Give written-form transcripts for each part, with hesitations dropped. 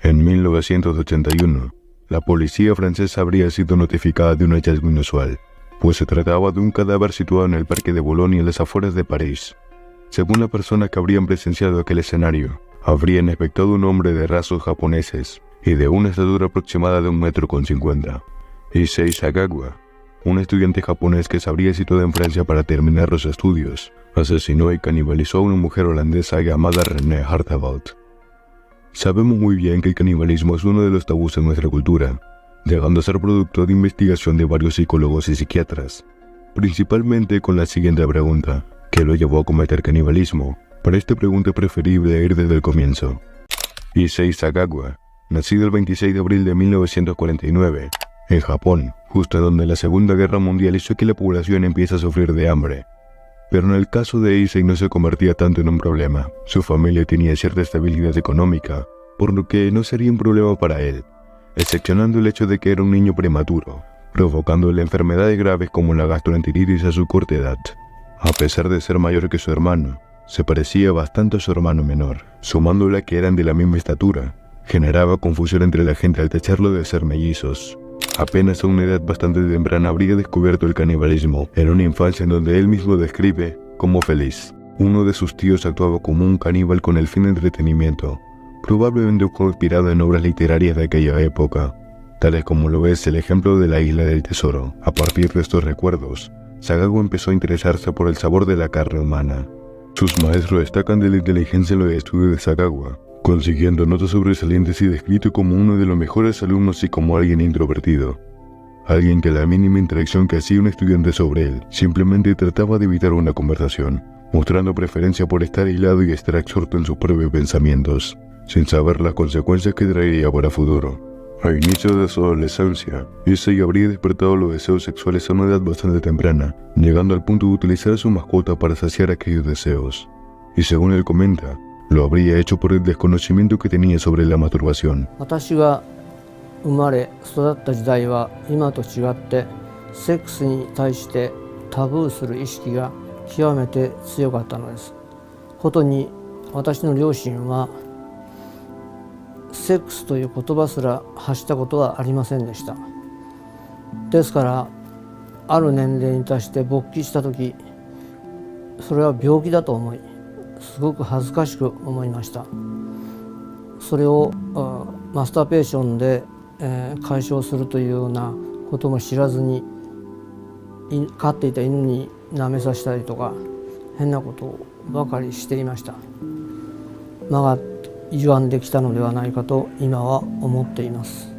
En 1981, la policía francesa habría sido notificada de un hallazgo inusual, pues se trataba de un cadáver situado en el parque de Boulogne en las afueras de París. Según las personas que habrían presenciado aquel escenario, habrían inspectado un hombre de rasgos japoneses y de una estatura aproximada de 1,50 m. Issei Sagawa, un estudiante japonés que se habría situado en Francia para terminar los estudios, asesinó y canibalizó a una mujer holandesa llamada René Hartevelt. Sabemos muy bien que el canibalismo es uno de los tabús en nuestra cultura, llegando a ser producto de investigación de varios psicólogos y psiquiatras, principalmente con la siguiente pregunta: ¿qué lo llevó a cometer canibalismo? Para esta pregunta es preferible ir desde el comienzo. Issei Sagawa, nacido el 26 de abril de 1949, en Japón, justo donde la Segunda Guerra Mundial hizo que la población empiece a sufrir de hambre. Pero en el caso de Issei no se convertía tanto en un problema. Su familia tenía cierta estabilidad económica, por lo que no sería un problema para él, excepcionando el hecho de que era un niño prematuro, provocándole enfermedades graves como la gastroenteritis a su corta edad. A pesar de ser mayor que su hermano, se parecía bastante a su hermano menor, sumándole a que eran de la misma estatura. Generaba confusión entre la gente al tacharlo de ser mellizos. Apenas a una edad bastante temprana habría descubierto el canibalismo, en una infancia en donde él mismo describe como feliz. Uno de sus tíos actuaba como un caníbal con el fin de entretenimiento, probablemente inspirado en obras literarias de aquella época, tales como lo es el ejemplo de la Isla del Tesoro. A partir de estos recuerdos, Sagawa empezó a interesarse por el sabor de la carne humana. Sus maestros destacan de la inteligencia en los estudios de Sagawa, consiguiendo notas sobresalientes y descrito como uno de los mejores alumnos y como alguien introvertido. Alguien que a la mínima interacción que hacía un estudiante sobre él, simplemente trataba de evitar una conversación, mostrando preferencia por estar aislado y estar absorto en sus propios pensamientos, sin saber las consecuencias que traería para futuro. A inicios de su adolescencia, Issei habría despertado los deseos sexuales a una edad bastante temprana, llegando al punto de utilizar a su mascota para saciar aquellos deseos. Y según él comenta, lo habría hecho por el desconocimiento que tenía sobre la masturbación. 私が生まれ育った時代は今と違ってセックスに対してタブーする意識が極めて強かったのです。ことに私の両親はセックスという言葉すら発したことはありませんでした。ですからある年齢に達して勃起した時、それは病気だと思い、すごく恥ずかしく思いました。それをマスターベーションで解消するというようなことも知らずに、飼っていた犬に舐めさせたりとか変なことばかりしていました。間が歪んできたのではないかと今は思っています。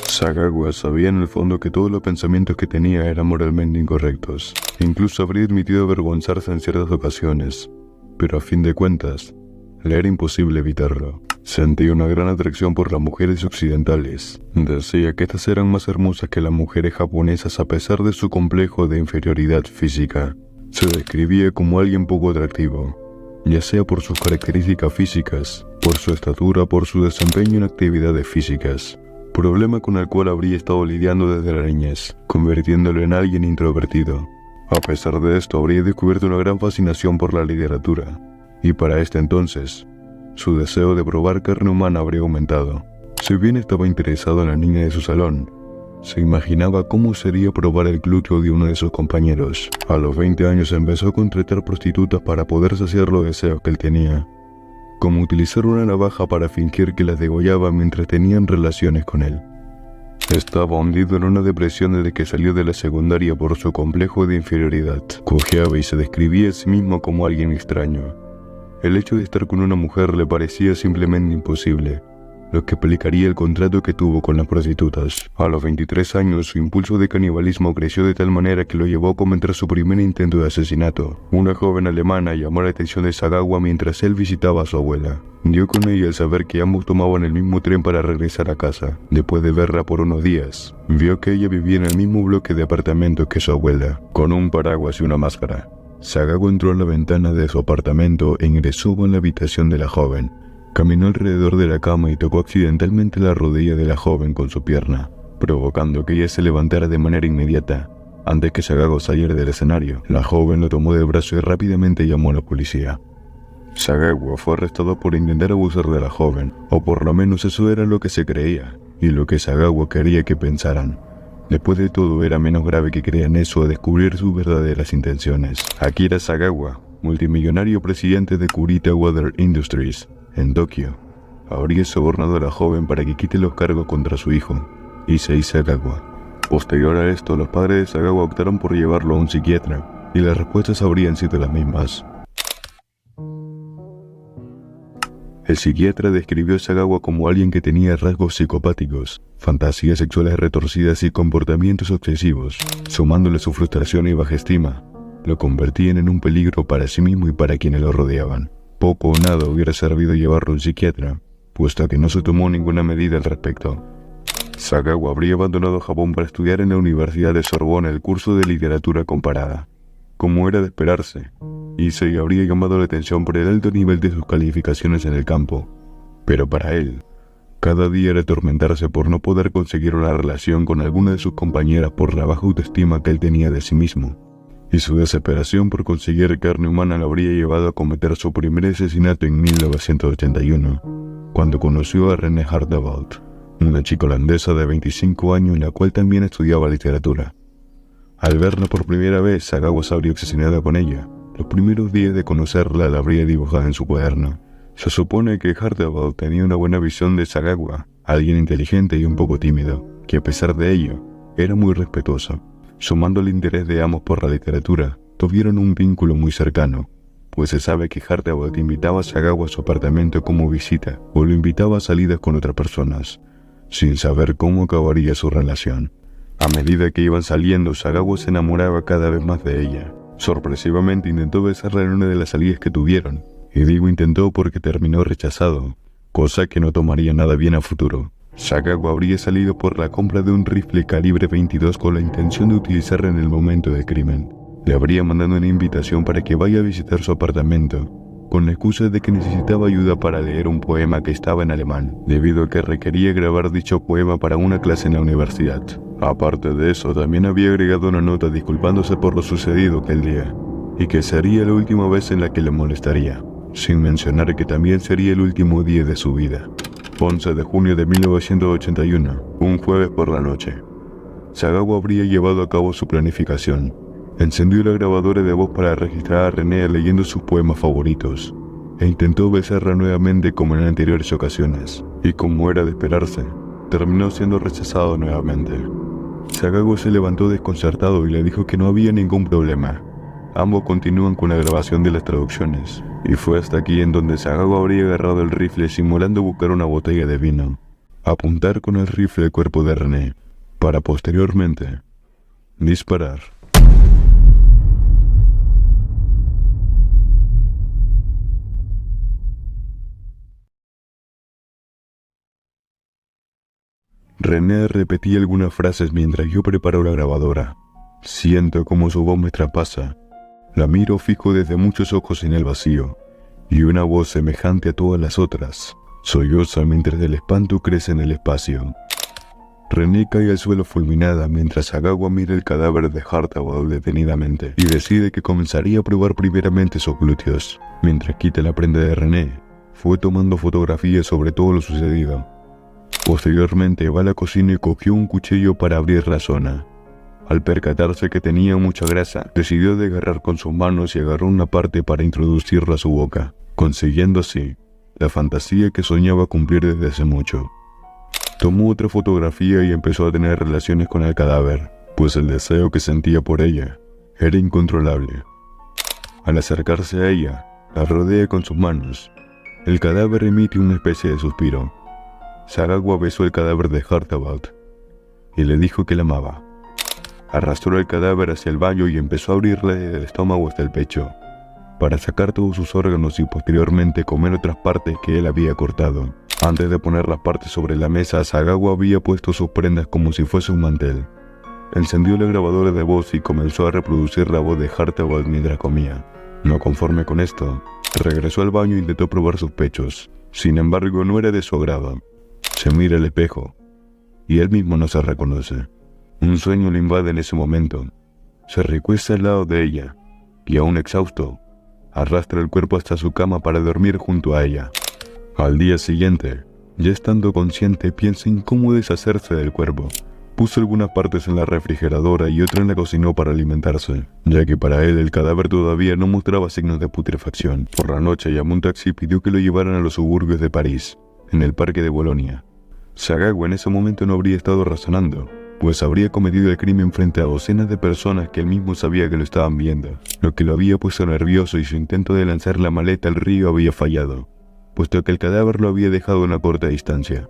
Sagawa sabía en el fondo que todos los pensamientos que tenía eran moralmente incorrectos. Incluso habría admitido avergonzarse en ciertas ocasiones, pero a fin de cuentas, le era imposible evitarlo. Sentía una gran atracción por las mujeres occidentales. Decía que estas eran más hermosas que las mujeres japonesas a pesar de su complejo de inferioridad física. Se describía como alguien poco atractivo, ya sea por sus características físicas, por su estatura, por su desempeño en actividades físicas, problema con el cual habría estado lidiando desde la niñez, convirtiéndolo en alguien introvertido. A pesar de esto, habría descubierto una gran fascinación por la literatura, y para este entonces, su deseo de probar carne humana habría aumentado. Si bien estaba interesado en la niña de su salón, se imaginaba cómo sería probar el glúteo de uno de sus compañeros. A los 20 años empezó a contratar prostitutas para poder saciar los deseos que él tenía, como utilizar una navaja para fingir que las degollaba mientras tenían relaciones con él. Estaba hundido en una depresión desde que salió de la secundaria por su complejo de inferioridad. Cojeaba y se describía a sí mismo como alguien extraño. El hecho de estar con una mujer le parecía simplemente imposible, lo que explicaría el contrato que tuvo con las prostitutas. A los 23 años, su impulso de canibalismo creció de tal manera que lo llevó a cometer su primer intento de asesinato. Una joven alemana llamó la atención de Sagawa mientras él visitaba a su abuela. Dio con ella al saber que ambos tomaban el mismo tren para regresar a casa. Después de verla por unos días, vio que ella vivía en el mismo bloque de apartamentos que su abuela, con un paraguas y una máscara. Sagawa entró a la ventana de su apartamento e ingresó en la habitación de la joven. Caminó alrededor de la cama y tocó accidentalmente la rodilla de la joven con su pierna, provocando que ella se levantara de manera inmediata. Antes que Sagawa saliera del escenario, la joven lo tomó del brazo y rápidamente llamó a la policía. Sagawa fue arrestado por intentar abusar de la joven, o por lo menos eso era lo que se creía, y lo que Sagawa quería que pensaran. Después de todo, era menos grave que crean eso a descubrir sus verdaderas intenciones. Akira Sagawa, multimillonario presidente de Kurita Water Industries, en Tokio, habría sobornado a la joven para que quite los cargos contra su hijo, Issei Sagawa. Posterior a esto, los padres de Sagawa optaron por llevarlo a un psiquiatra, y las respuestas habrían sido las mismas. El psiquiatra describió a Sagawa como alguien que tenía rasgos psicopáticos, fantasías sexuales retorcidas y comportamientos obsesivos. Sumándole su frustración y baja estima, lo convertían en un peligro para sí mismo y para quienes lo rodeaban. Poco o nada hubiera servido llevarlo a un psiquiatra, puesto que no se tomó ninguna medida al respecto. Sagawa habría abandonado Japón para estudiar en la Universidad de Sorbona el curso de literatura comparada. Como era de esperarse, Issei habría llamado la atención por el alto nivel de sus calificaciones en el campo, pero para él, cada día era atormentarse por no poder conseguir una relación con alguna de sus compañeras por la baja autoestima que él tenía de sí mismo, y su desesperación por conseguir carne humana lo habría llevado a cometer su primer asesinato en 1981, cuando conoció a René Hartevelt, una chica holandesa de 25 años la cual también estudiaba literatura. Al verla por primera vez, Sagawa se habría obsesionado con ella. Los primeros días de conocerla la habría dibujado en su cuaderno. Se supone que Hartevelt tenía una buena visión de Sagawa, alguien inteligente y un poco tímido, que a pesar de ello, era muy respetuoso. Sumando el interés de ambos por la literatura, tuvieron un vínculo muy cercano, pues se sabe que Hartevelt invitaba a Sagawa a su apartamento como visita o lo invitaba a salidas con otras personas, sin saber cómo acabaría su relación. A medida que iban saliendo, Sagawa se enamoraba cada vez más de ella. Sorpresivamente intentó besarla en una de las salidas que tuvieron, y digo intentó porque terminó rechazado, cosa que no tomaría nada bien a futuro. Sagawa habría salido por la compra de un rifle calibre 22 con la intención de utilizarlo en el momento del crimen. Le habría mandado una invitación para que vaya a visitar su apartamento, con la excusa de que necesitaba ayuda para leer un poema que estaba en alemán, debido a que requería grabar dicho poema para una clase en la universidad. Aparte de eso, también había agregado una nota disculpándose por lo sucedido aquel día, y que sería la última vez en la que le molestaría, sin mencionar que también sería el último día de su vida. 11 de junio de 1981, un jueves por la noche. Sagawa habría llevado a cabo su planificación. Encendió la grabadora de voz para registrar a René leyendo sus poemas favoritos, e intentó besarla nuevamente como en anteriores ocasiones, y como era de esperarse, terminó siendo rechazado nuevamente. Sagawa se levantó desconcertado y le dijo que no había ningún problema. Ambos continúan con la grabación de las traducciones, y fue hasta aquí en donde Sagawa habría agarrado el rifle simulando buscar una botella de vino, apuntar con el rifle al cuerpo de René, para posteriormente disparar. René repetía algunas frases mientras yo preparo la grabadora. Siento como su voz me traspasa. La miro fijo desde muchos ojos en el vacío, y una voz semejante a todas las otras solloza mientras el espanto crece en el espacio. René cae al suelo fulminada mientras Sagawa mira el cadáver de Hartevelt detenidamente y decide que comenzaría a probar primeramente sus glúteos. Mientras quita la prenda de René, fue tomando fotografías sobre todo lo sucedido. Posteriormente va a la cocina y cogió un cuchillo para abrir la zona. Al percatarse que tenía mucha grasa, decidió desgarrar con sus manos y agarró una parte para introducirla a su boca, consiguiendo así la fantasía que soñaba cumplir desde hace mucho. Tomó otra fotografía y empezó a tener relaciones con el cadáver, pues el deseo que sentía por ella era incontrolable. Al acercarse a ella, la rodea con sus manos. El cadáver emite una especie de suspiro. Sagawa besó el cadáver de Hartevelt y le dijo que la amaba. Arrastró el cadáver hacia el baño y empezó a abrirle desde el estómago hasta el pecho, para sacar todos sus órganos y posteriormente comer otras partes que él había cortado. Antes de poner las partes sobre la mesa, Sagawa había puesto sus prendas como si fuese un mantel. Encendió la grabadora de voz y comenzó a reproducir la voz de Hartevelt mientras comía. No conforme con esto, regresó al baño e intentó probar sus pechos. Sin embargo, no era de su agrado. Se mira al espejo, y él mismo no se reconoce. Un sueño lo invade en ese momento. Se recuesta al lado de ella, y aún exhausto, arrastra el cuerpo hasta su cama para dormir junto a ella. Al día siguiente, ya estando consciente, piensa en cómo deshacerse del cuerpo. Puso algunas partes en la refrigeradora y otras en la cocinó para alimentarse, ya que para él el cadáver todavía no mostraba signos de putrefacción. Por la noche llamó un taxi y pidió que lo llevaran a los suburbios de París, en el parque de Bolonia. Sagawa en ese momento no habría estado razonando, pues habría cometido el crimen frente a docenas de personas que él mismo sabía que lo estaban viendo, lo que lo había puesto nervioso y su intento de lanzar la maleta al río había fallado, puesto que el cadáver lo había dejado a una corta distancia.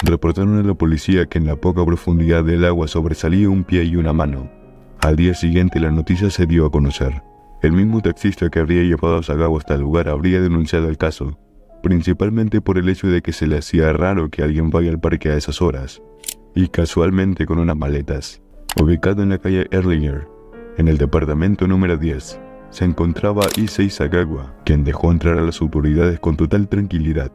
Reportaron a la policía que en la poca profundidad del agua sobresalía un pie y una mano. Al día siguiente la noticia se dio a conocer. El mismo taxista que habría llevado a Sagawa hasta el lugar habría denunciado el caso, principalmente por el hecho de que se le hacía raro que alguien vaya al parque a esas horas, y casualmente con unas maletas. Ubicado en la calle Erlinger, en el departamento número 10, se encontraba Issei Sagawa, quien dejó entrar a las autoridades con total tranquilidad,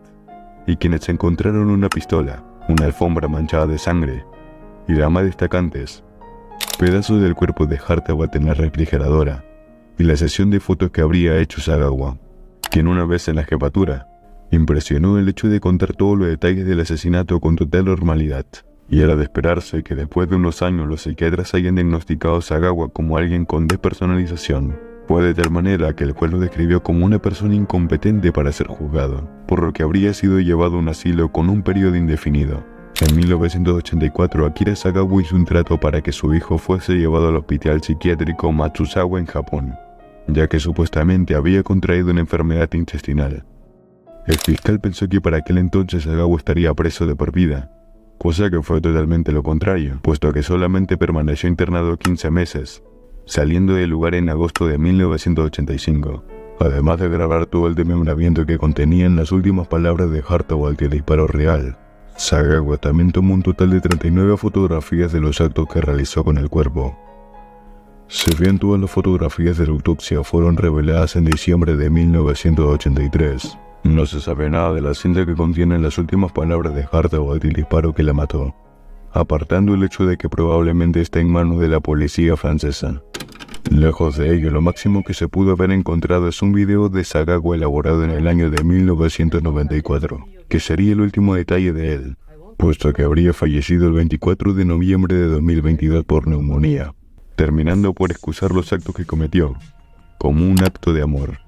y quienes encontraron una pistola, una alfombra manchada de sangre y la más destacantes, pedazos del cuerpo de Hartawat en la refrigeradora y la sesión de fotos que habría hecho Sagawa, quien una vez en la jefatura impresionó el hecho de contar todos los detalles del asesinato con total normalidad. Y era de esperarse que después de unos años los psiquiatras hayan diagnosticado a Sagawa como alguien con despersonalización. Fue de tal manera que el juez lo describió como una persona incompetente para ser juzgado, por lo que habría sido llevado a un asilo con un periodo indefinido. En 1984, Akira Sagawa hizo un trato para que su hijo fuese llevado al hospital psiquiátrico Matsuzawa en Japón, ya que supuestamente había contraído una enfermedad intestinal. El fiscal pensó que para aquel entonces Sagawa estaría preso de por vida, cosa que fue totalmente lo contrario, puesto que solamente permaneció internado 15 meses, saliendo del lugar en agosto de 1985, además de grabar todo el desmembramiento que contenían las últimas palabras de Hartawat y el disparo real. Sagawa también tomó un total de 39 fotografías de los actos que realizó con el cuerpo. Si bien todas las fotografías de la autopsia fueron reveladas en diciembre de 1983, no se sabe nada de la cinta que contienen las últimas palabras de Hartawat y el disparo que la mató, apartando el hecho de que probablemente está en manos de la policía francesa. Lejos de ello, lo máximo que se pudo haber encontrado es un video de Sagawa elaborado en el año de 1994, que sería el último detalle de él, puesto que habría fallecido el 24 de noviembre de 2022 por neumonía, terminando por excusar los actos que cometió, como un acto de amor.